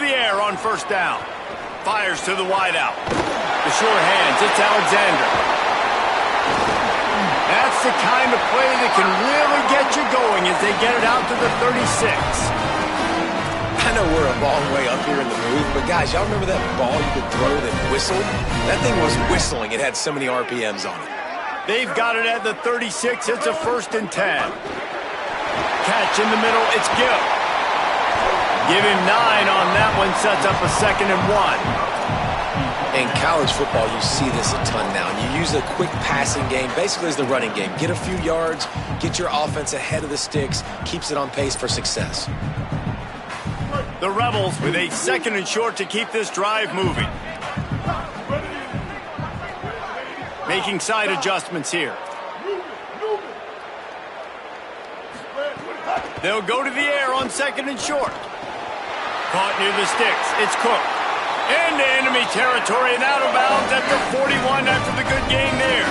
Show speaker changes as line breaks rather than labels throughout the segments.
the air on first down. Fires to the wideout. The short hands, it's Alexander. That's the kind of play that can really get you going as they get it out to the 36.
I know we're a long way up here in the booth, but guys, y'all remember that ball you could throw that whistled? That thing was whistling. It had so many RPMs on it.
They've got it at the 36. It's a 1st and 10. Catch in the middle. It's Gill. Give him 9 on that one. Sets up a 2nd and 1.
In college football, you see this a ton now. And you use a quick passing game, basically as the running game. Get a few yards, get your offense ahead of the sticks, keeps it on pace for success.
The Rebels with a 2nd and short to keep this drive moving. Making side adjustments here. They'll go to the air on 2nd and short. Caught near the sticks. It's Cook. Into enemy territory and out of bounds at the 41 after the good gain there.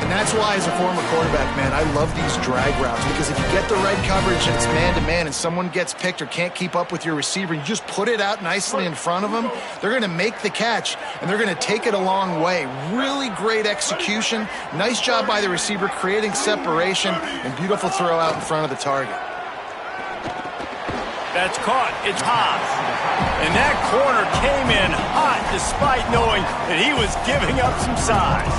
And that's why, as a former quarterback, man, I love these drag routes, because if you get the right coverage and it's man-to-man and someone gets picked or can't keep up with your receiver, you just put it out nicely in front of them, they're going to make the catch, and they're going to take it a long way. Really great execution. Nice job by the receiver creating separation, and beautiful throw out in front of the target.
That's caught. It's Haas. And that corner came in hot despite knowing that he was giving up some size.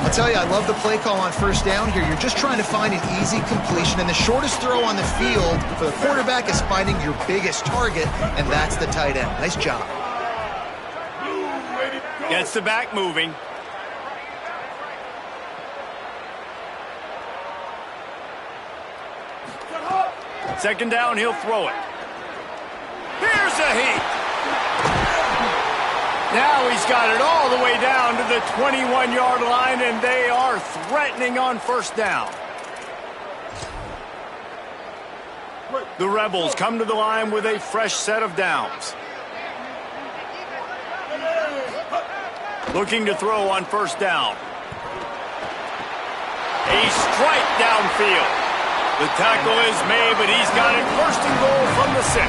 I'll tell you, I love the play call on first down here. You're just trying to find an easy completion, and the shortest throw on the field for the quarterback is finding your biggest target, and that's the tight end. Nice job.
Gets the back moving. Second down, he'll throw it. Here's a heat. Now he's got it all the way down to the 21-yard line, and they are threatening on first down. The Rebels come to the line with a fresh set of downs. Looking to throw on first down. A strike downfield. The tackle is made, but he's got it 1st and goal from the 6.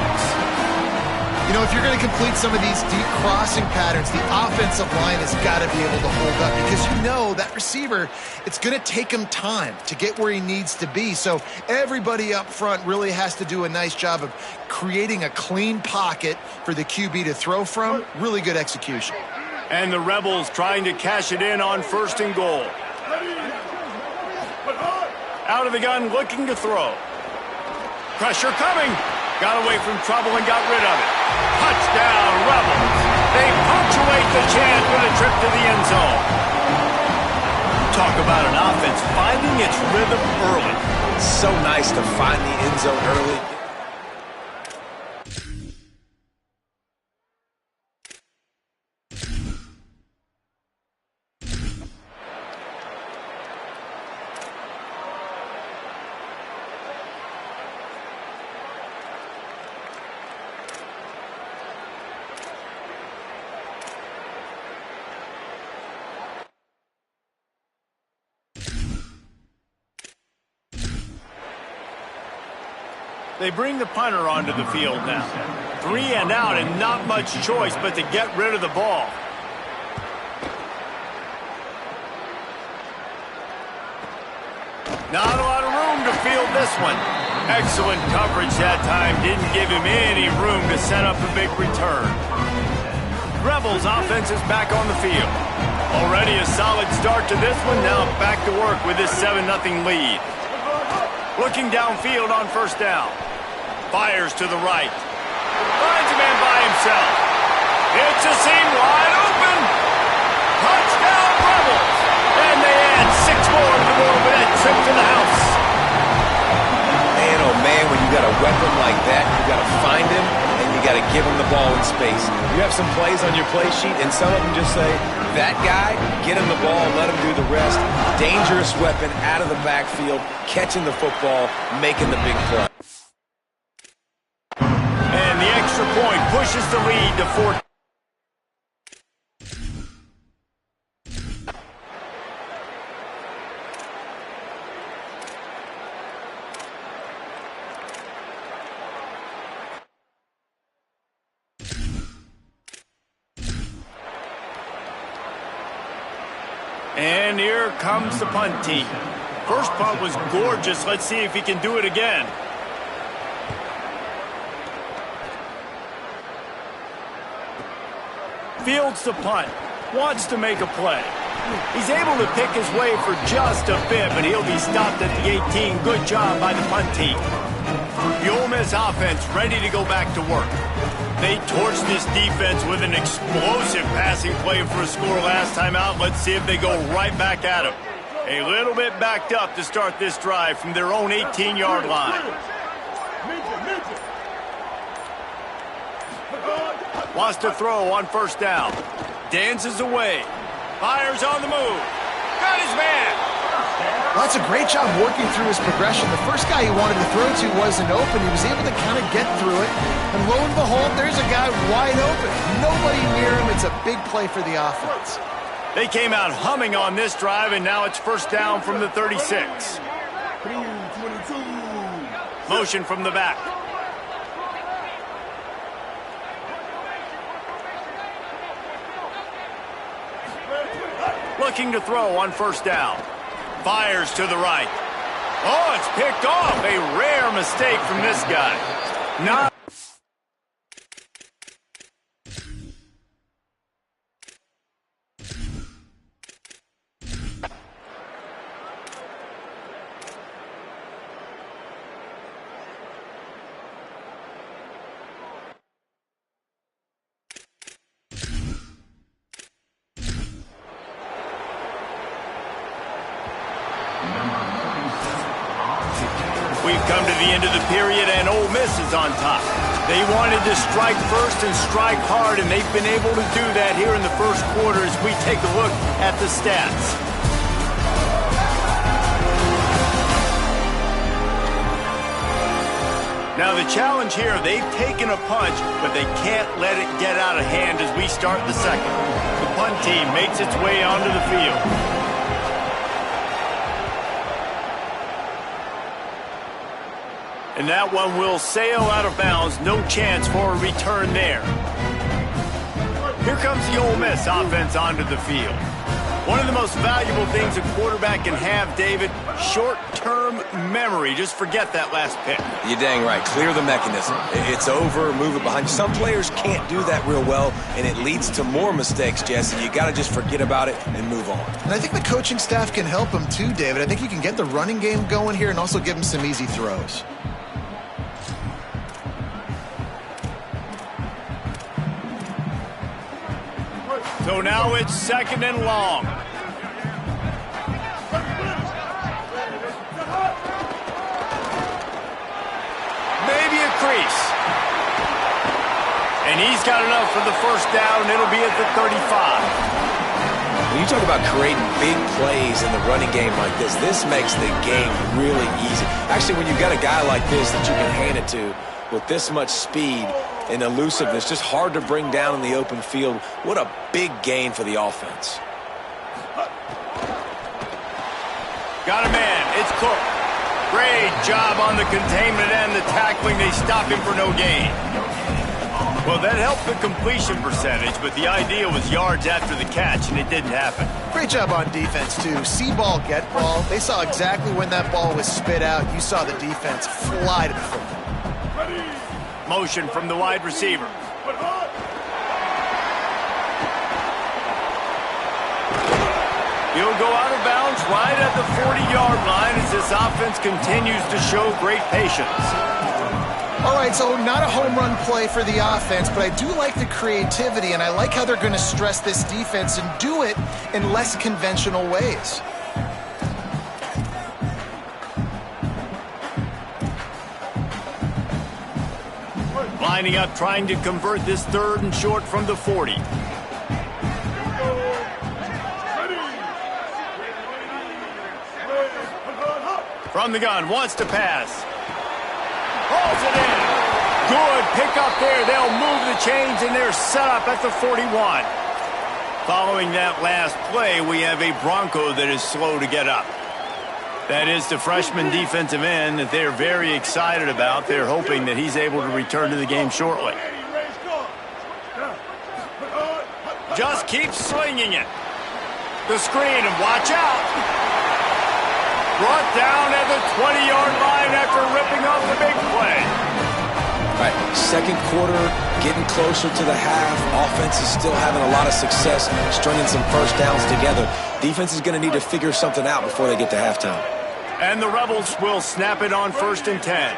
You know, if you're going to complete some of these deep crossing patterns, the offensive line has got to be able to hold up, because you know that receiver, it's going to take him time to get where he needs to be. So everybody up front really has to do a nice job of creating a clean pocket for the QB to throw from. Really good execution.
And the Rebels trying to cash it in on 1st and goal. Out of the gun, looking to throw. Pressure coming. Got away from trouble and got rid of it. Touchdown, Rebels. They punctuate the chance with a trip to the end zone. Talk about an offense finding its rhythm early.
So nice to find the end zone early.
They bring the punter onto the field now. 3 and out and not much choice but to get rid of the ball. Not a lot of room to field this one. Excellent coverage that time. Didn't give him any room to set up a big return. Rebels offense is back on the field. Already a solid start to this one. Now back to work with this 7-0 lead. Looking downfield on first down. Fires to the right. Finds a man by himself. It's a seam wide open. Touchdown, Rebels. And they add 6 more to the board with that trip to the house.
Man, oh man, when you got a weapon like that, you got to find him and you got to give him the ball in space. You have some plays on your play sheet, and some of them just say, that guy, get him the ball, let him do the rest. Dangerous weapon out of the backfield, catching the football, making the big play.
And the extra point pushes the lead to 14. And here comes the punt team. First punt was gorgeous. Let's see if he can do it again. Fields the punt. Wants to make a play. He's able to pick his way for just a bit, but he'll be stopped at the 18. Good job by the punt team. The Ole Miss offense ready to go back to work. They torched this defense with an explosive passing play for a score last time out. Let's see if they go right back at him. A little bit backed up to start this drive from their own 18-yard line. Wants to throw on first down. Dances away. Fires on the move. Got his man.
Well, that's a great job working through his progression. The first guy he wanted to throw to wasn't open. He was able to kind of get through it. And lo and behold, there's a guy wide open. Nobody near him. It's a big play for the offense.
They came out humming on this drive, and now it's first down from the 36. Motion from the back. Looking to throw on first down. Fires to the right. Oh, it's picked off. A rare mistake from this guy. Not We've come to the end of the period, and Ole Miss is on top. They wanted to strike first and strike hard, and they've been able to do that here in the first quarter as we take a look at the stats. Now the challenge here, they've taken a punch, but they can't let it get out of hand as we start the second. The punt team makes its way onto the field. And that one will sail out of bounds. No chance for a return there. Here comes the Ole Miss offense onto the field. One of the most valuable things a quarterback can have, David, short-term memory. Just forget that last pick.
You're dang right. Clear the mechanism. It's over, move it behind you. Some players can't do that real well, and it leads to more mistakes, Jesse. You got to just forget about it and move on.
And I think the coaching staff can help him too, David. I think you can get the running game going here and also give him some easy throws.
So now it's second and long. Maybe a crease. And he's got enough for the first down, and it'll be at the 35.
When you talk about creating big plays in the running game like this makes the game really easy. Actually, when you've got a guy like this that you can hand it to with this much speed and elusiveness, just hard to bring down in the open field. What a big gain for the offense.
Got a man. It's Cook. Great job on the containment and the tackling. They stop him for no gain. Well, that helped the completion percentage, but the idea was yards after the catch, and it didn't happen.
Great job on defense, too. See ball, get ball. They saw exactly when that ball was spit out. You saw the defense fly to the football.
Motion from the wide receiver. He'll go out of bounds right at the 40-yard line as this offense continues to show great patience.
All right, so not a home run play for the offense, but I do like the creativity, and I like how they're going to stress this defense and do it in less conventional ways.
Lining up, trying to convert this third and short from the 40. From the gun, wants to pass. Hauls it in. Good pickup there. They'll move the chains, and they're set up at the 41. Following that last play, we have a Bronco that is slow to get up. That is the freshman defensive end that they're very excited about. They're hoping that he's able to return to the game shortly. Just keep slinging it. The screen, and watch out. Brought down at the 20-yard line after ripping off the big play.
All right, second quarter, getting closer to the half. Offense is still having a lot of success stringing some first downs together. Defense is going to need to figure something out before they get to halftime.
And the Rebels will snap it on 1st and 10.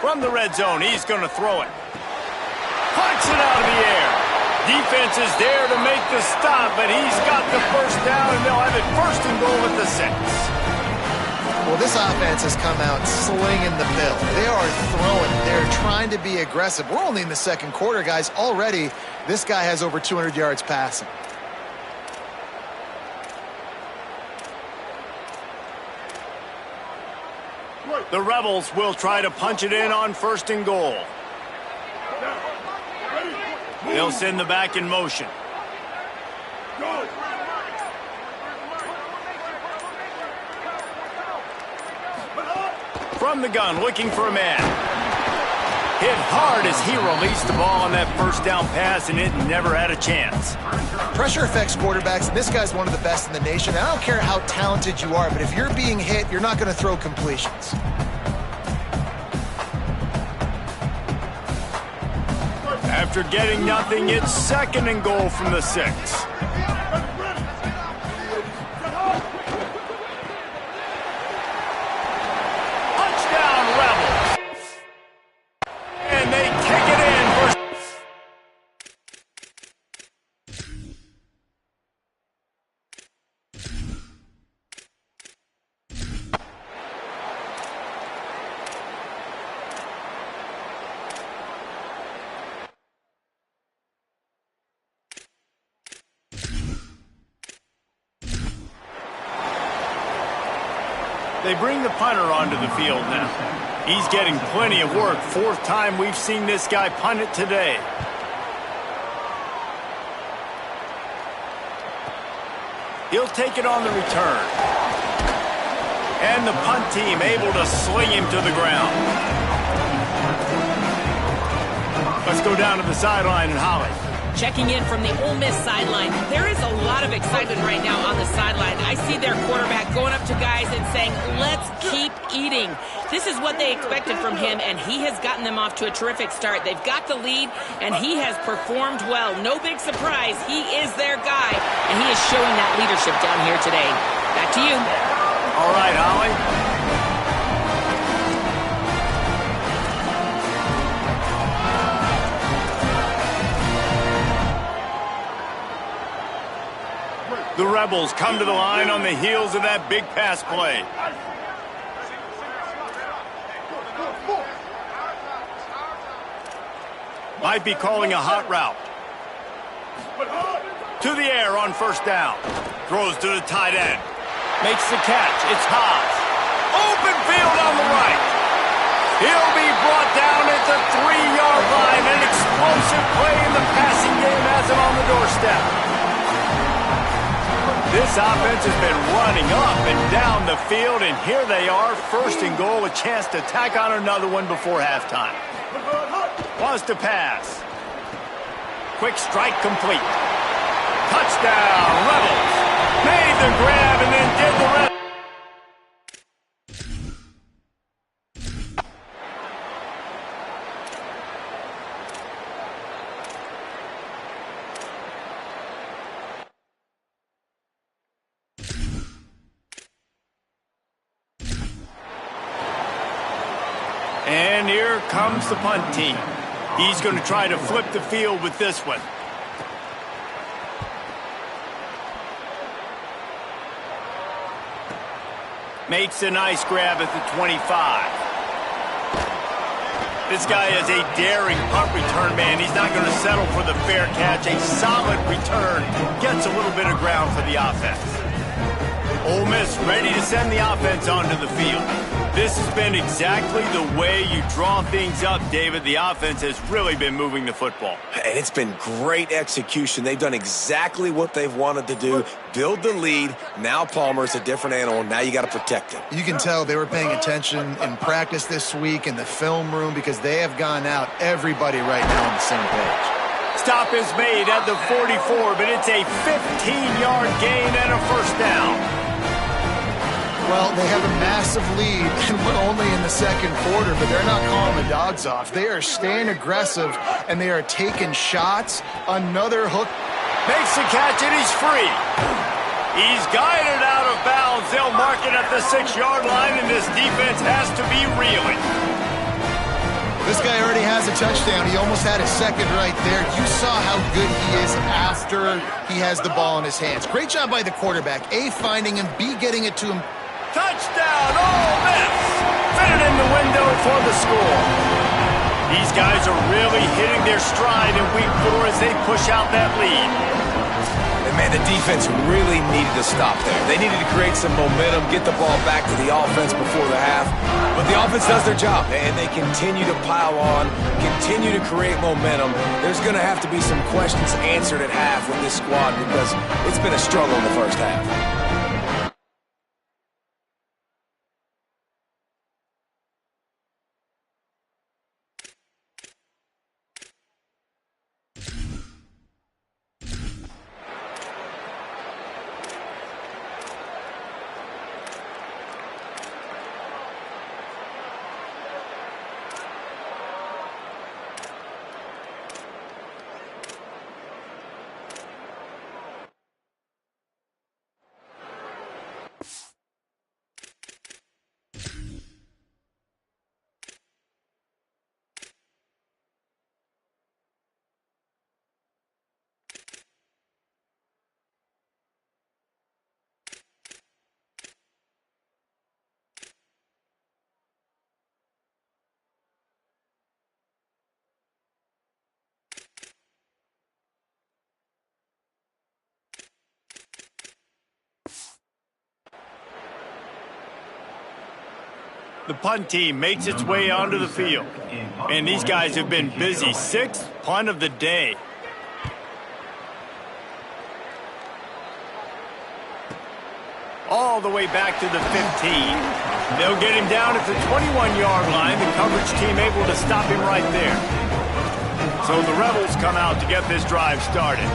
From the red zone, he's going to throw it. Punts it out of the air. Defense is there to make the stop, but he's got the first down, and they'll have it 1st and goal at the 6.
Well, this offense has come out slinging the bill. They are throwing. They're trying to be aggressive. We're only in the second quarter, guys. Already, this guy has over 200 yards passing.
The Rebels will try to punch it in on 1st and goal. They'll send the back in motion. From the gun, looking for a man. Hit hard as he released the ball on that first down pass, and it never had a chance.
Pressure affects quarterbacks, and this guy's one of the best in the nation. And I don't care how talented you are, but if you're being hit, you're not going to throw completions.
After getting nothing, it's 2nd and goal from the 6. Touchdown, Rebels! And they kick it in for... They bring the punter onto the field now. He's getting plenty of work. 4th time we've seen this guy punt it today. He'll take it on the return. And the punt team able to sling him to the ground. Let's go down to the sideline and Holly.
Checking in from the Ole Miss sideline. There is a lot of excitement right now on the sideline. I see their quarterback going up to guys and saying, let's keep eating. This is what they expected from him, and he has gotten them off to a terrific start. They've got the lead, and he has performed well. No big surprise. He is their guy, and he is showing that leadership down here today. Back to you.
All right, Holly. The Rebels come to the line on the heels of that big pass play. Might be calling a hot route. To the air on first down. Throws to the tight end. Makes the catch. It's Haas. Open field on the right. He'll be brought down at the 3-yard line. An explosive play in the passing game has him on the doorstep. This offense has been running up and down the field, and here they are, first and goal, a chance to tack on another one before halftime. Wants to pass. Quick strike complete. Touchdown, Rebels. Made the grab and then did the rest. And here comes the punt team. He's going to try to flip the field with this one. Makes a nice grab at the 25. This guy is a daring punt return man. He's not going to settle for the fair catch. A solid return gets a little bit of ground for the offense. Ole Miss ready to send the offense onto the field. This has been exactly the way you draw things up, David. The offense has really been moving the football.
And it's been great execution. They've done exactly what they've wanted to do. Build the lead. Now Palmer's a different animal. Now you got to protect him.
You can tell they were paying attention in practice this week in the film room because they have gone out, everybody right now on the same page.
Stop is made at the 44, but it's a 15-yard gain and a first down.
Well, they have a massive lead, and we're only in the second quarter, but they're not calling the dogs off. They are staying aggressive, and they are taking shots. Another hook.
Makes the catch, and he's free. He's guided out of bounds. They'll mark it at the 6-yard line, and this defense has to be reeling.
This guy already has a touchdown. He almost had a second right there. You saw how good he is after he has the ball in his hands. Great job by the quarterback. A, finding him. B, getting it to him.
Touchdown, Ole Miss! Fit it in the window for the score. These guys are really hitting their stride in week 4 as they push out that lead.
And man, the defense really needed to stop there. They needed to create some momentum, get the ball back to the offense before the half. But the offense does their job, and they continue to pile on, continue to create momentum. There's going to have to be some questions answered at half with this squad because it's been a struggle in the first half.
The punt team makes its way onto the field. And these guys have been busy. 6th punt of the day. All the way back to the 15. They'll get him down at the 21-yard line. The coverage team able to stop him right there. So the Rebels come out to get this drive started.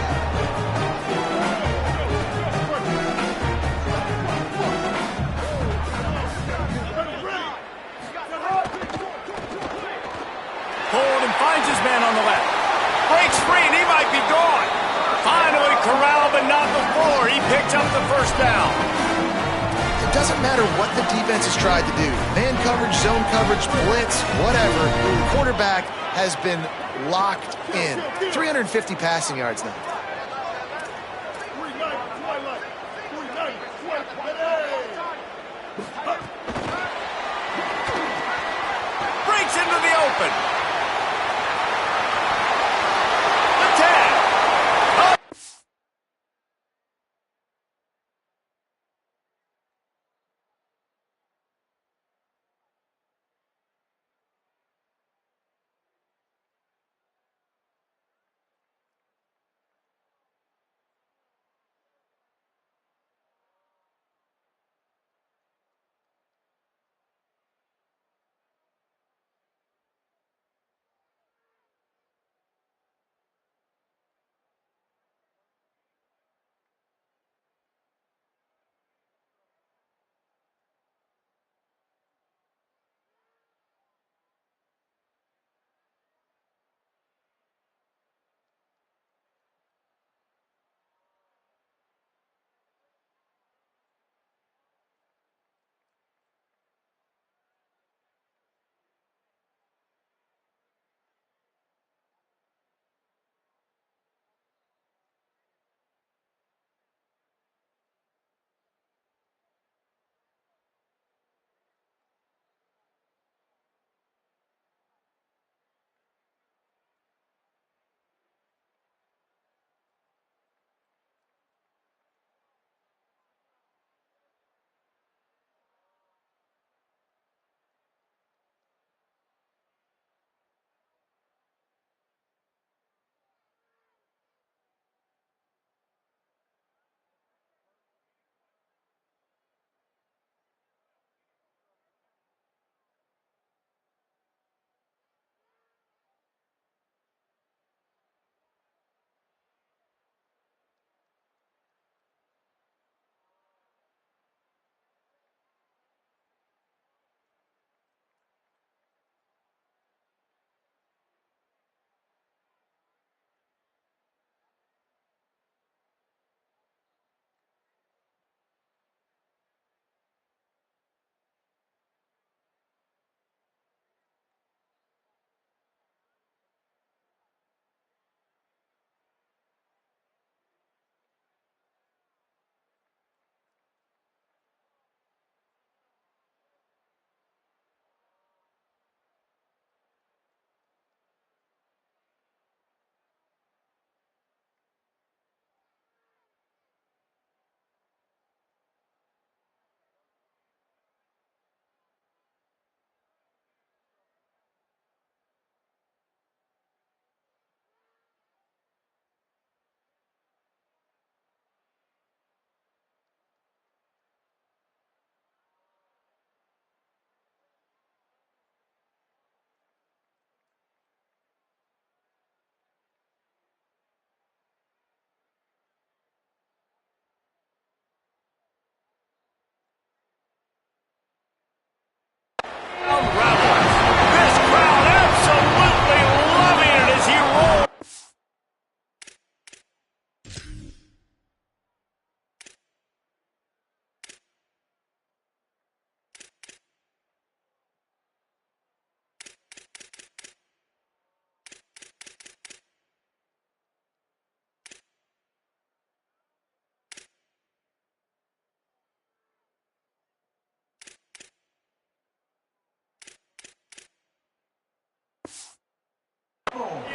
Finds his man on the left. Breaks free, and he might be gone. Finally corralled, but not before. He picks up the first down.
It doesn't matter what the defense has tried to do. Man coverage, zone coverage, blitz, whatever. The quarterback has been locked in. 350 passing yards now.
happen. Attack! Up!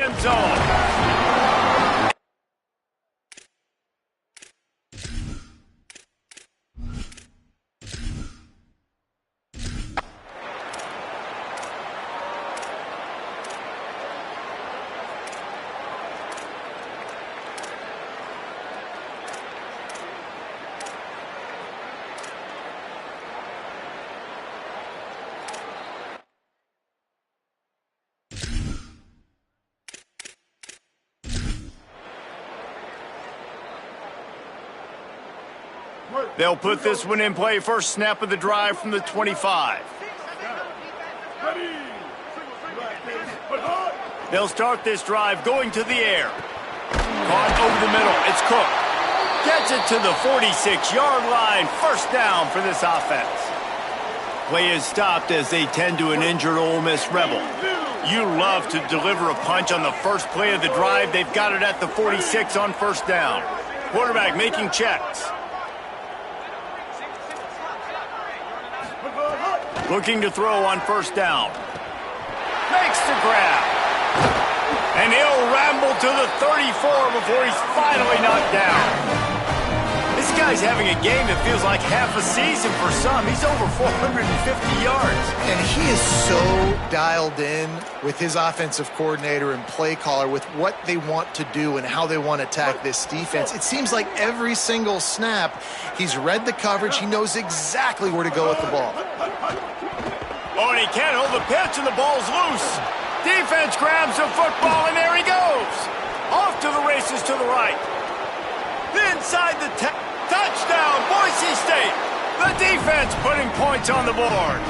End zone. They'll put this one in play first snap of the drive from the 25. They'll start this drive going to the air. Caught over the middle. It's Cook. Gets it to the 46-yard line. First down for this offense. Play is stopped as they tend to an injured Ole Miss Rebel. You love to deliver a punch on the first play of the drive. They've got it at the 46 on first down. Quarterback making checks. Looking to throw on first down. Makes the grab. And he'll ramble to the 34 before he's finally knocked down. This guy's having a game that feels like half a season for some. He's over 450 yards.
And he is so dialed in with his offensive coordinator and play caller with what they want to do and how they want to attack this defense. It seems like every single snap, he's read the coverage. He knows exactly where to go with the ball.
Oh, and he can't hold the pitch, and the ball's loose. Defense grabs the football, and there he goes. Off to the races to the right. Inside the touchdown, Boise State. The defense putting points on the board.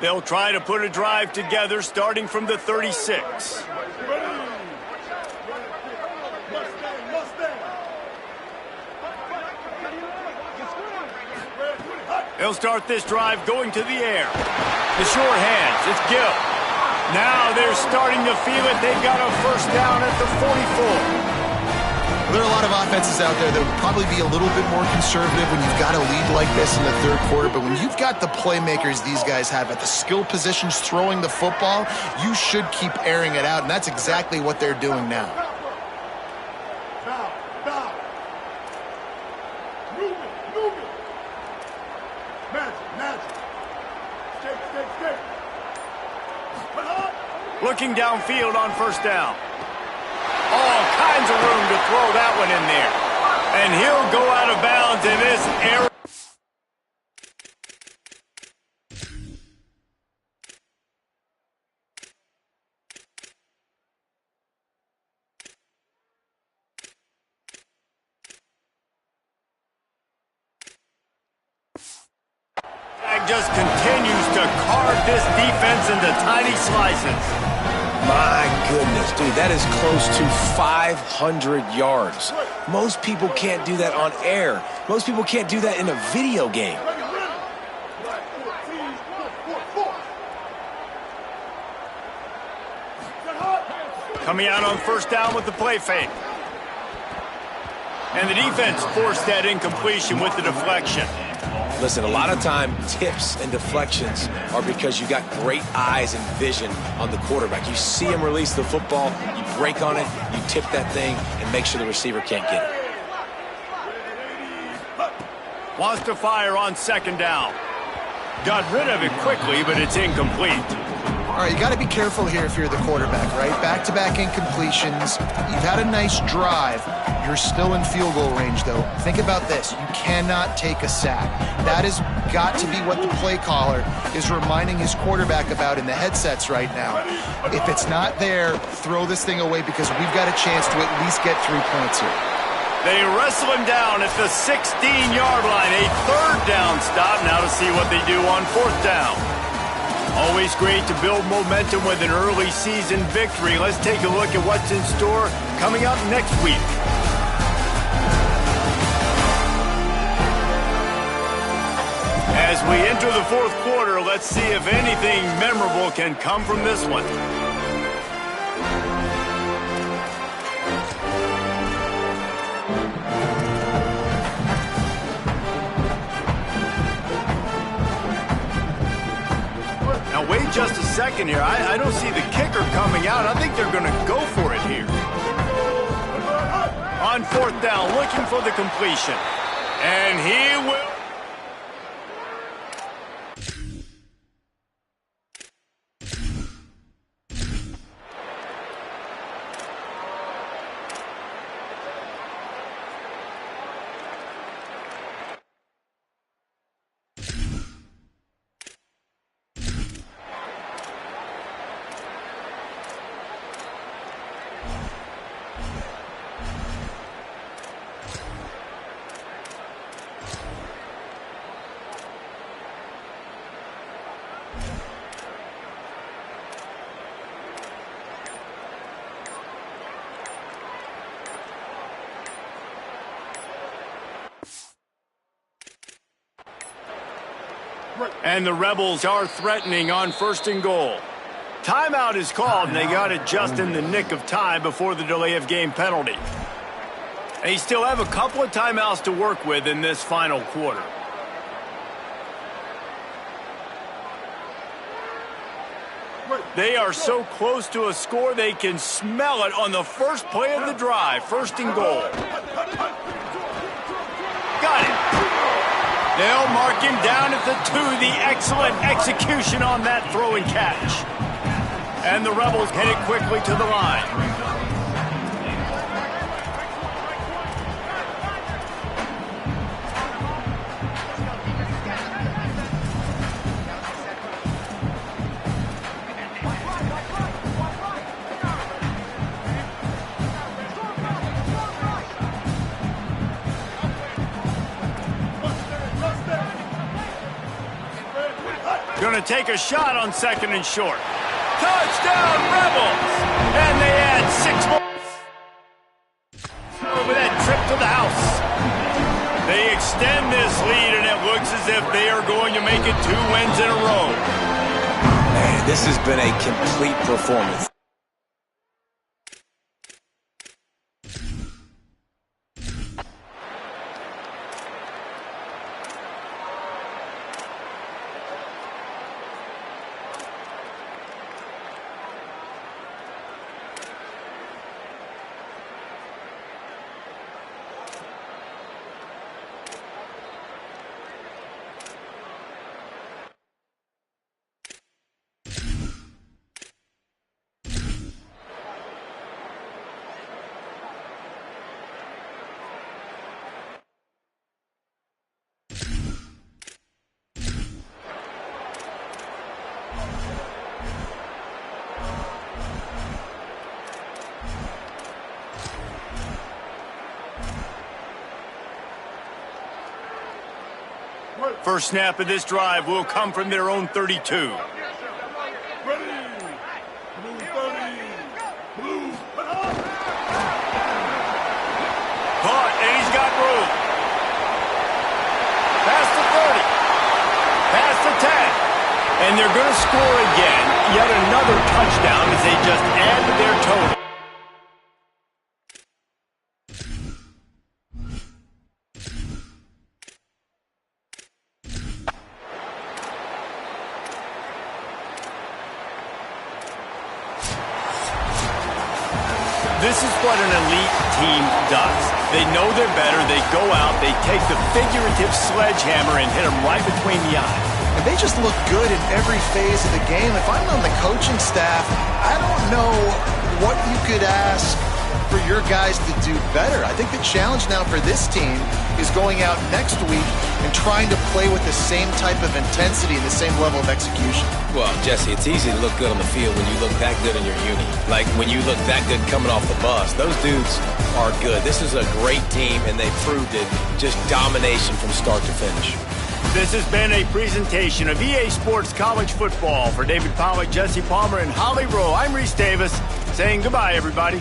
They'll try to put a drive together starting from the 36. They'll start this drive going to the air. The sure hands, it's Gill. Now they're starting to feel it. They've got a first down at the 44.
There are a lot of offenses out there that would probably be a little bit more conservative when you've got a lead like this in the third quarter, but when you've got the playmakers these guys have at the skill positions throwing the football, you should keep airing it out, and that's exactly what they're doing now.
Looking downfield on first down. All kinds of room to throw that one in there. And he'll go out of bounds in this area. Just continues to carve this defense into tiny slices.
My goodness, dude, that is close to 500 yards. Most people can't do that on air. Most people can't do that in a video game.
Coming out on first down with the play fake. And the defense forced that incompletion with the deflection.
Listen, a lot of time, tips and deflections are because you got great eyes and vision on the quarterback. You see him release the football, you break on it, you tip that thing, and make sure the receiver can't get it.
Wants to fire on second down. Got rid of it quickly, but it's incomplete.
All right, you got to be careful here if you're the quarterback, right? Back-to-back incompletions. You've had a nice drive. You're still in field goal range, though. Think about this. You cannot take a sack. That has got to be what the play caller is reminding his quarterback about in the headsets right now. If it's not there, throw this thing away because we've got a chance to at least get 3 points here.
They wrestle him down at the 16-yard line. A third down stop. Now to see what they do on fourth down. Always great to build momentum with an early season victory. Let's take a look at what's in store coming up next week. As we enter the fourth quarter, let's see if anything memorable can come from this one. Now wait just a second here. I don't see the kicker coming out. I think they're going to go for it here. On fourth down, looking for the completion. And he will... And the Rebels are threatening on first and goal. Timeout is called, and they got it just in the nick of time before the delay of game penalty. They still have a couple of timeouts to work with in this final quarter. They are so close to a score, they can smell it on the first play of the drive. First and goal. Got it. They'll mark him down at the 2. The excellent execution on that throw and catch. And the Rebels head it quickly to the line. Going to take a shot on 2nd and short. Touchdown, Rebels! And they add 6 more over that trip to the house. They extend this lead, and it looks as if they are going to make it 2 wins in a row.
Man, this has been a complete performance.
First snap of this drive will come from their own 32. Caught, and he's got room. Past the 30. Past the 10. And they're going to score again. Yet another touchdown as they just add to their total. This is what an elite team does. They know they're better. They go out. They take the figurative sledgehammer and hit them right between the eyes.
And they just look good in every phase of the game. If I'm on the coaching staff, I don't know what you could ask for your guys to do better. I think the challenge now for this team is going out next week and trying to play with the same type of intensity and the same level of execution.
Well, Jesse, it's easy to look good on the field when you look that good in your uni. Like when you look that good coming off the bus. Those dudes are good. This is a great team, and they proved it. Just domination from start to finish.
This has been a presentation of EA Sports College Football. For David Pollack, Jesse Palmer, and Holly Rowe, I'm Reese Davis saying goodbye, everybody.